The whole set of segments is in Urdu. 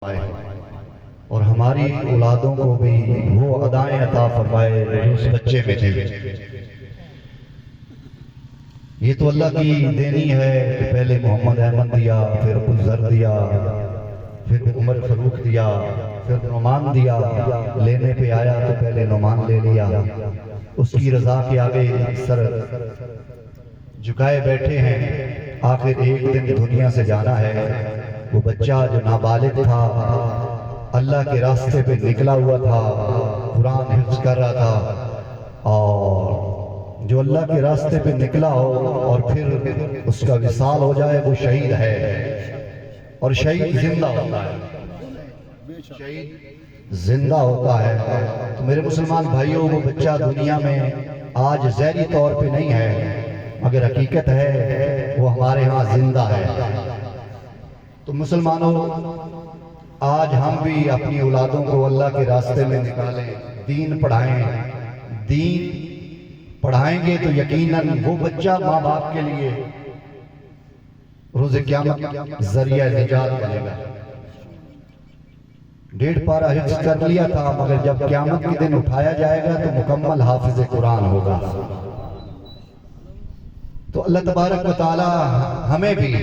اور ہماری اولادوں کو بھی وہ ادائیں عطا فرمائے جو اس بچے میں تھے۔ یہ تو اللہ کی دینی ہے کہ پہلے محمد احمد دیا، پھر ابوذر دیا، پھر عمر فاروق دیا، پھر نعمان دیا۔ لینے پہ آیا تو پہلے نعمان لے لیا۔ اس کی رضا کے آگے سر جھکائے بیٹھے ہیں۔ آخر ایک دن دنیا سے جانا ہے۔ وہ بچہ جو نابالغ تھا، اللہ کے راستے پہ نکلا ہوا تھا، قرآن حفظ کر رہا تھا، اور جو اللہ کے راستے پہ نکلا ہو اور پھر اس کا وصال ہو جائے وہ شہید ہے، اور شہید زندہ ہوتا ہے، شہید زندہ ہوتا ہے۔ تو میرے مسلمان بھائیوں، وہ بچہ دنیا میں آج ظاہری طور پہ نہیں ہے، مگر حقیقت ہے وہ ہمارے ہاں زندہ ہے۔ تو مسلمانوں، آج ہم بھی اپنی اولادوں کو اللہ کے راستے میں نکالیں، دین پڑھائیں۔ دین پڑھائیں گے تو یقیناً وہ بچہ ماں باپ کے لیے روز قیامت ذریعہ نجات بنے گا۔ 1.5 پارہ حفظ کر لیا تھا، مگر جب قیامت کے دن اٹھایا جائے گا تو مکمل حافظ قرآن ہوگا۔ تو اللہ تبارک و تعالی ہمیں بھی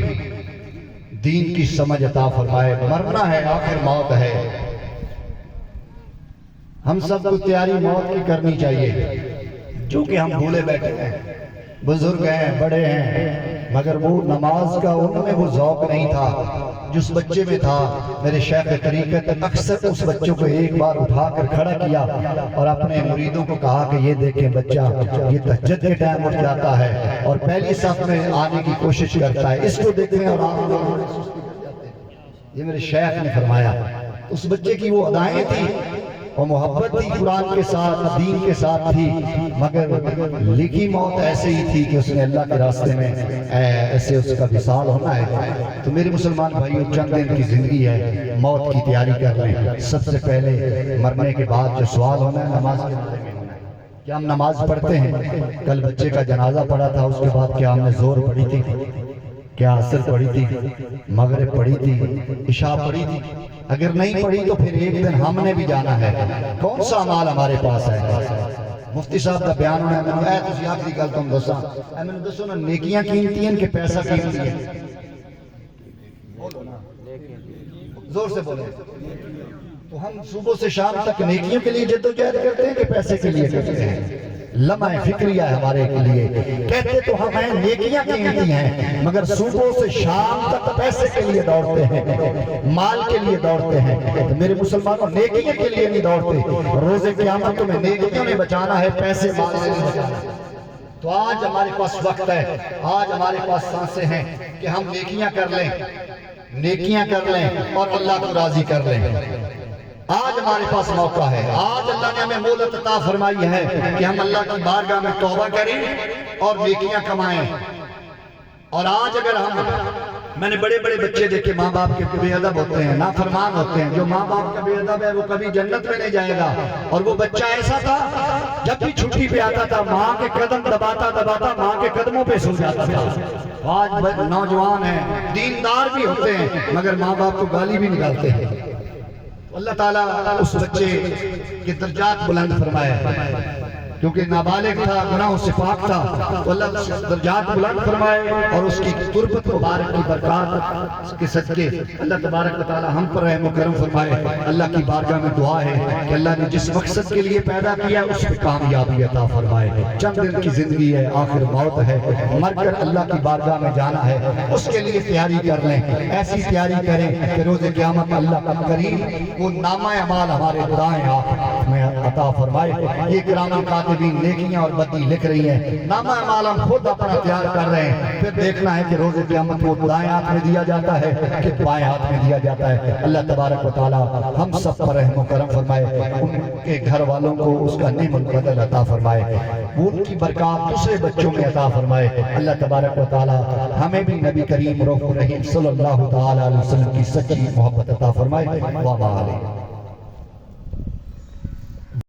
دین کی سمجھ عطا فرمائے۔ مرنا ہے، آخر موت ہے۔ ہم سب کو تیاری موت کی کرنی چاہیے، جو کہ ہم بھولے بیٹھے ہیں۔ بزرگ ہیں، بڑے ہیں، مگر وہ نماز کا ان میں وہ ذوق نہیں تھا جس بچے میں تھا۔ میرے شیخ طریقت اکثر اس بچوں کو ایک بار اٹھا کر کھڑا کیا اور اپنے مریدوں کو کہا کہ یہ دیکھیں بچہ، یہ تہجد کے ٹائم اٹھ جاتا ہے اور پہلی صف میں آنے کی کوشش کرتا ہے، اس کو دیکھیں اور آپ یہ میرے شیخ نے فرمایا۔ اس بچے کی وہ ادائیں تھی اور محبت تھی، قرآن کے ساتھ، دین کے ساتھ تھی، مگر لکھی موت ایسے ہی تھی کہ اس نے اللہ کے راستے میں ایسے اس کا وصال ہونا ہے۔ تو میرے مسلمان بھائیوں، چند دن کی زندگی ہے، موت کی تیاری کر لیں۔ سب سے پہلے مرنے کے بعد جو سوال ہونا ہے، نماز کے بارے میں ہونا ہے۔ کیا ہم نماز پڑھتے ہیں؟ کل بچے کا جنازہ پڑھا تھا، اس کے بعد کیا ہم نے ظہر پڑھی تھی، کیا عصر پڑھی تھی، مغرب پڑھی تھی، عشاء پڑھی تھی؟ اگر نہیں پڑھی تو پھر ایک دن ہم نے بھی جانا ہے۔ کون سا عمال ہمارے پاس ہے؟ مفتی صاحب کا بیان ہونا ہے، میں نے تسی آخری گل تم دساں، میں نے دسو نا، نیکیاں قیمتی ہیں کہ پیسہ قیمتی ہے؟ زور سے بولیں۔ تو ہم صبح سے شام تک نیکیوں کے لیے جدوجہد کرتے ہیں کہ پیسے کے لیے کرتے ہیں؟ لمحہ فکریہ ہے ہمارے لیے۔ کہتے تو ہم ہیں نیکیاں قیمتی ہیں، مگر صبح سے شام تک پیسے کے لیے دوڑتے ہیں، مال کے لیے دوڑتے ہیں۔ تو میرے مسلمانوں، نیکیوں کے لیے نہیں دوڑتے۔ روز قیامت میں نیکیوں نے بچانا ہے، پیسے مال سے نہیں بچانا۔ تو آج ہمارے پاس وقت ہے، آج ہمارے پاس سانسیں ہیں کہ ہم نیکیاں کر لیں، نیکیاں کر لیں اور اللہ کو راضی کر لیں۔ آج ہمارے پاس موقع ہے، آج اللہ نے ہمیں مہلت عطا فرمائی ہے کہ ہم اللہ کی بارگاہ میں توبہ کریں اور نیکیاں کمائیں۔ اور آج اگر میں نے بڑے بڑے بچے دیکھے ماں باپ کے بے ادب ہوتے ہیں، نافرمان ہوتے ہیں۔ جو ماں باپ کا بے ادب ہے وہ کبھی جنت میں نہیں جائے گا۔ اور وہ بچہ ایسا تھا، جب بھی چھٹی پہ آتا تھا ماں کے قدم دباتا دباتا ماں کے قدموں پہ سو جاتا تھا۔ آج نوجوان ہیں، دیندار بھی ہوتے ہیں، مگر ماں باپ کو گالی بھی نکالتے ہیں۔ اللہ تعالیٰ اس بچے کے درجات بلند فرمائے، کیونکہ نابالغ تھا، گناہوں سے پاک تھا، تو اللہ درجات بلند فرمائے اور اس کی قربت مبارک کی برکات کے صدقے اللہ تبارک و تعالی ہم پر رحم و کرم فرمائے۔ اللہ کی بارگاہ میں دعا ہے کہ اللہ نے جس مقصد کے لیے پیدا کیا اس پہ کامیابی عطا فرمائے۔ چند دن کی زندگی ہے، آخر موت ہے، مر کر اللہ کی بارگاہ میں جانا ہے، اس کے لیے تیاری کر لیں۔ ایسی تیاری کریں کہ روز قیامت اللہ کا کریم وہ نامہ اعمال ہمارے دائیں ہاتھ میں عطا فرمائے۔ یہ کرام کاتبین نیکیاں اور بدی لکھ رہی ہیں، نامہ اعمال ہم خود اپنا تیار کر رہے ہیں، پھر دیکھنا ہے کہ روز قیامت وہ دائیں ہاتھ میں دیا جاتا ہے کہ بائیں ہاتھ میں دیا جاتا ہے۔ اللہ تبارک و تعالی ہم سب پر رحم و کرم فرمائے، ان کے گھر والوں کو اس کا نعم البدل عطا فرمائے، وہ ان کی برکات دوسرے بچوں میں عطا فرمائے۔ اللہ تبارک و تعالی ہمیں بھی نبی کریم رؤوف الرحیم صلی اللہ تعالی علیہ وسلم کی سچی محبت عطا فرمائے۔ وآلہ